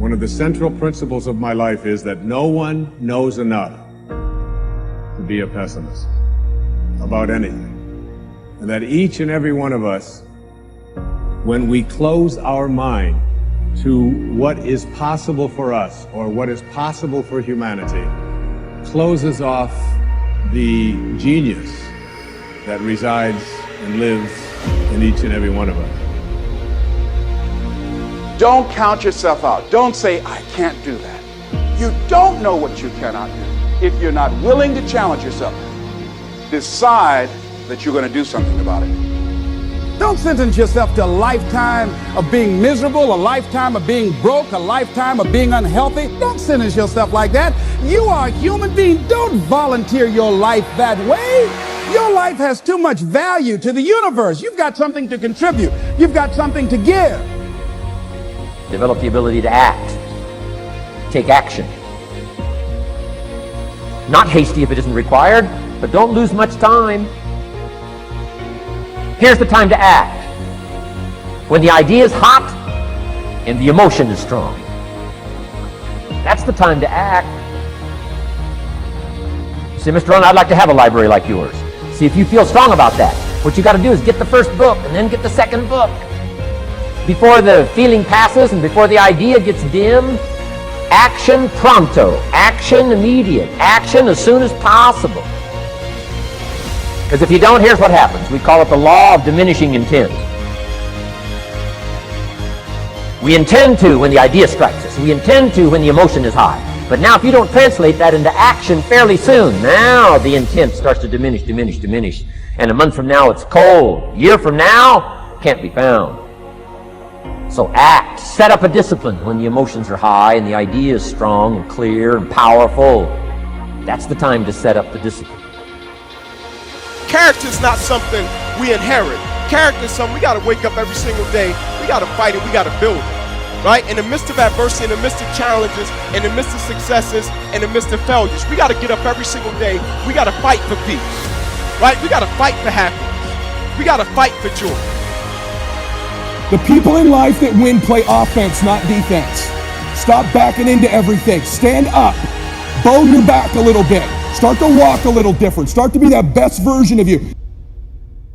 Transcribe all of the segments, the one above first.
One of the central principles of my life is that no one knows enough to be a pessimist about anything. And that each and every one of us, when we close our mind to what is possible for us or what is possible for humanity, closes off the genius that resides and lives in each and every one of us. Don't count yourself out. Don't say, I can't do that. You don't know what you cannot do if you're not willing to challenge yourself. Decide that you're going to do something about it. Don't sentence yourself to a lifetime of being miserable, a lifetime of being broke, a lifetime of being unhealthy. Don't sentence yourself like that. You are a human being. Don't volunteer your life that way. Your life has too much value to the universe. You've got something to contribute. You've got something to give. Develop the ability to act, take action. Not hasty if it isn't required, but don't lose much time. Here's the time to act. When the idea is hot and the emotion is strong. That's the time to act. Say, Mr. Ron, I'd like to have a library like yours. See if you feel strong about that. What you got to do is get the first book and then get the second book. Before the feeling passes and before the idea gets dim, action pronto, action immediate, action as soon as possible. Because if you don't, here's what happens. We call it the law of diminishing intent. We intend to when the idea strikes us. We intend to when the emotion is high. But now if you don't translate that into action fairly soon, now the intent starts to diminish. And a month from now it's cold. A year from now, can't be found. So act, set up a discipline when the emotions are high and the idea is strong and clear and powerful. That's the time to set up the discipline. Character is not something we inherit. Character is something we got to wake up every single day. We got to fight it. We got to build it. Right? In the midst of adversity, in the midst of challenges, in the midst of successes, in the midst of failures, we got to get up every single day. We got to fight for peace. Right? We got to fight for happiness. We got to fight for joy. The people in life that win play offense, not defense. Stop backing into everything. Stand up. Bow your back a little bit. Start to walk a little different. Start to be that best version of you.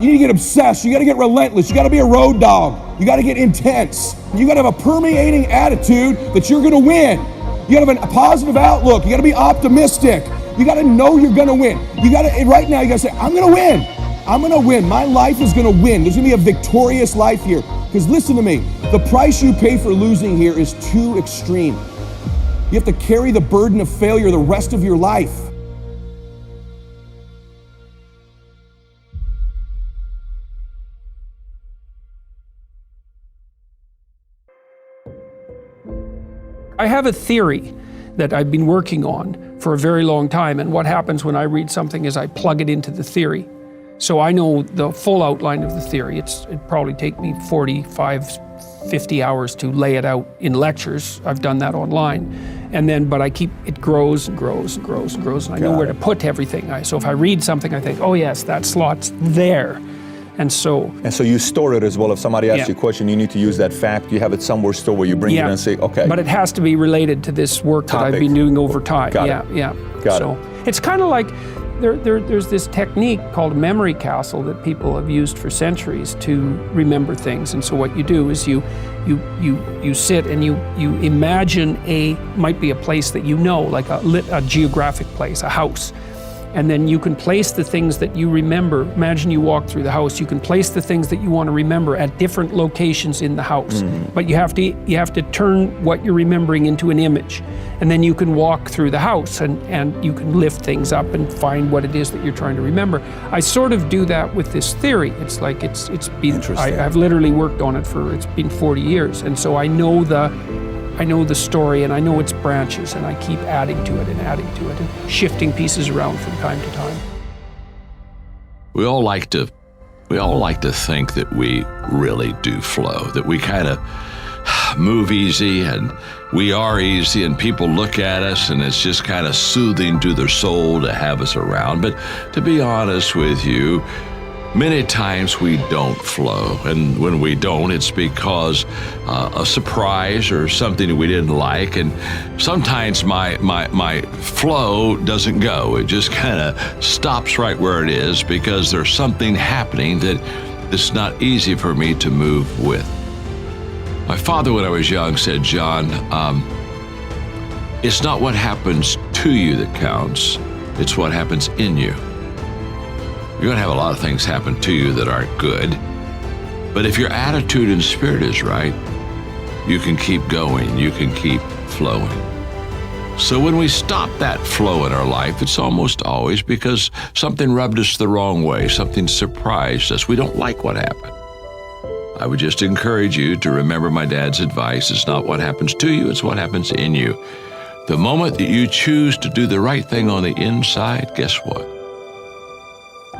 You need to get obsessed. You got to get relentless. You got to be a road dog. You got to get intense. You got to have a permeating attitude that you're going to win. You got to have a positive outlook. You got to be optimistic. You got to know you're going to win. You got to, right now, you got to say, I'm going to win. I'm going to win. My life is going to win. There's going to be a victorious life here. Because listen to me, the price you pay for losing here is too extreme. You have to carry the burden of failure the rest of your life. I have a theory that I've been working on for a very long time, and what happens when I read something is I plug it into the theory. So I know the full outline of the theory. It'd probably take me 45, 50 hours to lay it out in lectures. I've done that online. But it grows and grows and grows and grows, and I know where to put everything. So if I read something, I think, oh yes, that slot's there. And so you store it as well. If somebody asks you a question, you need to use that fact. You have it somewhere stored where you bring it in and say, okay. But it has to be related to this work that I've been doing over time. Got it. It's kind of like, there's this technique called memory castle that people have used for centuries to remember things. And so what you do is you sit and you imagine might be a place that you know, like a geographic place, a house. And then you can place the things that you remember. Imagine you walk through the house. You can place the things that you want to remember at different locations in the house. But you have to turn what you're remembering into an image. And then you can walk through the house and you can lift things up and find what it is that you're trying to remember. I sort of do that with this theory. It's like it's been, I've literally worked on it it's been 40 years. And so I know the story and I know its branches, and I keep adding to it and shifting pieces around from time to time. We all like to think that we really do flow, that we kind of move easy and we are easy, and people look at us and it's just kind of soothing to their soul to have us around. But to be honest with you, Many times we don't flow, and when we don't, it's because a surprise or something that we didn't like, and sometimes my flow doesn't go. It just kind of stops right where it is because there's something happening that it's not easy for me to move with. My father, when I was young, said, John, it's not what happens to you that counts, it's what happens in you. You're going to have a lot of things happen to you that aren't good, but if your attitude and spirit is right, you can keep going, you can keep flowing. So when we stop that flow in our life, it's almost always because something rubbed us the wrong way, something surprised us. We don't like what happened. I would just encourage you to remember my dad's advice. It's not what happens to you, it's what happens in you. The moment that you choose to do the right thing on the inside, guess what?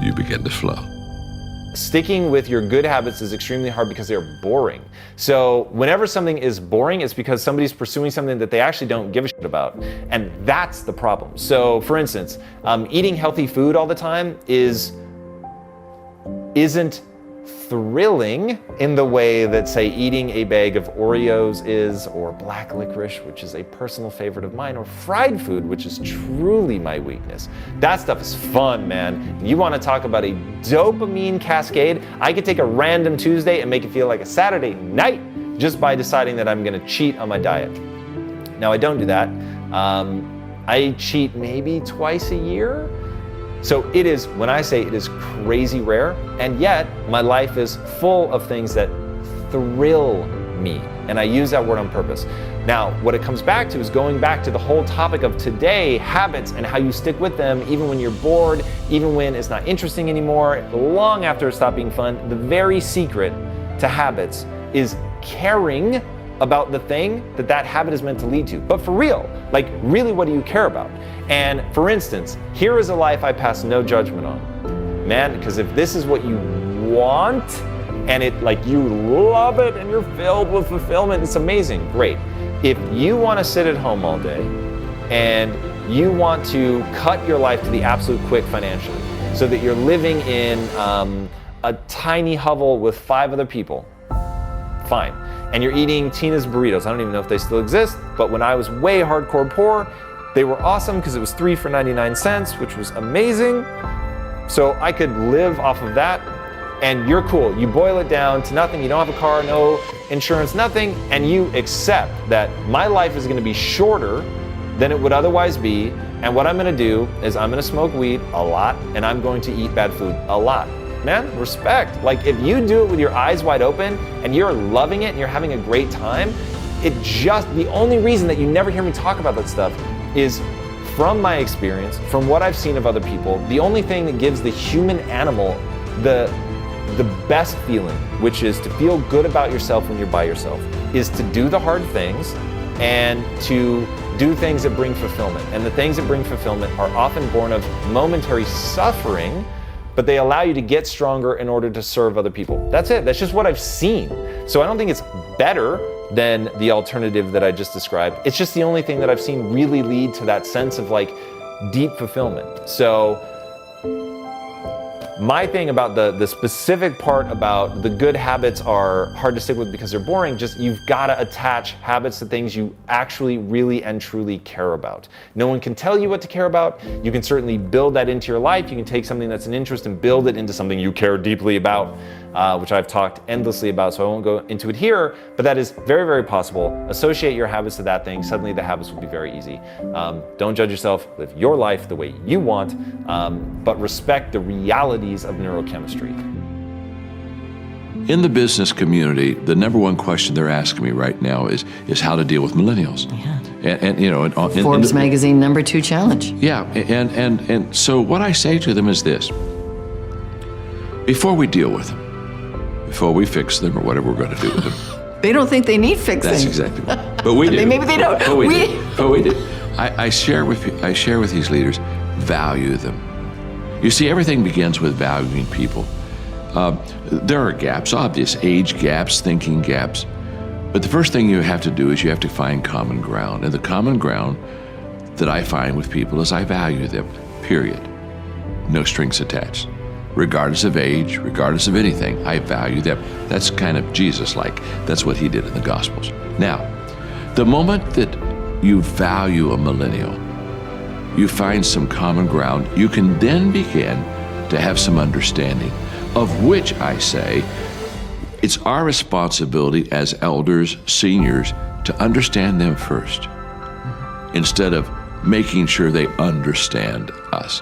You begin to flow. Sticking with your good habits is extremely hard because they're boring. So whenever something is boring, it's because somebody's pursuing something that they actually don't give a shit about. And that's the problem. So for instance, eating healthy food all the time isn't thrilling in the way that, say, eating a bag of Oreos is, or black licorice, which is a personal favorite of mine, or fried food, which is truly my weakness. That stuff is fun, man. You want to talk about a dopamine cascade? I could take a random Tuesday and make it feel like a Saturday night just by deciding that I'm going to cheat on my diet. Now, I don't do that. I cheat maybe twice a year. So it is, when I say it is crazy rare, and yet my life is full of things that thrill me. And I use that word on purpose. Now, what it comes back to is going back to the whole topic of today, habits and how you stick with them even when you're bored, even when it's not interesting anymore, long after it stopped being fun. The very secret to habits is caring about the thing that habit is meant to lead to. But for real, like really, what do you care about? And for instance, here is a life I pass no judgment on. Man, because if this is what you want and it like you love it and you're filled with fulfillment, it's amazing, great. If you want to sit at home all day and you want to cut your life to the absolute quick financially so that you're living in a tiny hovel with 5 other people, fine. And you're eating Tina's burritos. I don't even know if they still exist, but when I was way hardcore poor, they were awesome because it was 3 for 99 cents, which was amazing. So I could live off of that, and you're cool. You boil it down to nothing. You don't have a car, no insurance, nothing, and you accept that my life is going to be shorter than it would otherwise be, and what I'm going to do is I'm going to smoke weed a lot, and I'm going to eat bad food a lot. Man, respect. Like if you do it with your eyes wide open and you're loving it and you're having a great time, the only reason that you never hear me talk about that stuff is from my experience, from what I've seen of other people, the only thing that gives the human animal the best feeling, which is to feel good about yourself when you're by yourself, is to do the hard things and to do things that bring fulfillment. And the things that bring fulfillment are often born of momentary suffering, but they allow you to get stronger in order to serve other people. That's it. That's just what I've seen. So I don't think it's better than the alternative that I just described. It's just the only thing that I've seen really lead to that sense of like deep fulfillment. So my thing about the specific part about the good habits are hard to stick with because they're boring, just you've got to attach habits to things you actually really and truly care about. No one can tell you what to care about. You can certainly build that into your life. You can take something that's an interest and build it into something you care deeply about, which I've talked endlessly about, so I won't go into it here, but that is very, very possible. Associate your habits to that thing. Suddenly the habits will be very easy. Don't judge yourself. Live your life the way you want, but respect the realities of neurochemistry. In the business community, the number one question they're asking me right now is how to deal with millennials. Yeah. And you know, Forbes magazine #2 challenge. Yeah, and so what I say to them is this: before we deal with them, before we fix them or whatever we're going to do with them, they don't think they need fixing. that's exactly right. But we do. Maybe they don't. But we do. But we do. I share with these leaders, value them. You see, everything begins with valuing people. There are gaps, obvious age gaps, thinking gaps. But the first thing you have to do is you have to find common ground. And the common ground that I find with people is I value them, period. No strings attached. regardless of age, regardless of anything. I value them. That's kind of Jesus-like. That's what he did in the Gospels. Now, the moment that you value a millennial, you find some common ground, you can then begin to have some understanding, of which I say it's our responsibility as elders, seniors, to understand them first, instead of making sure they understand us.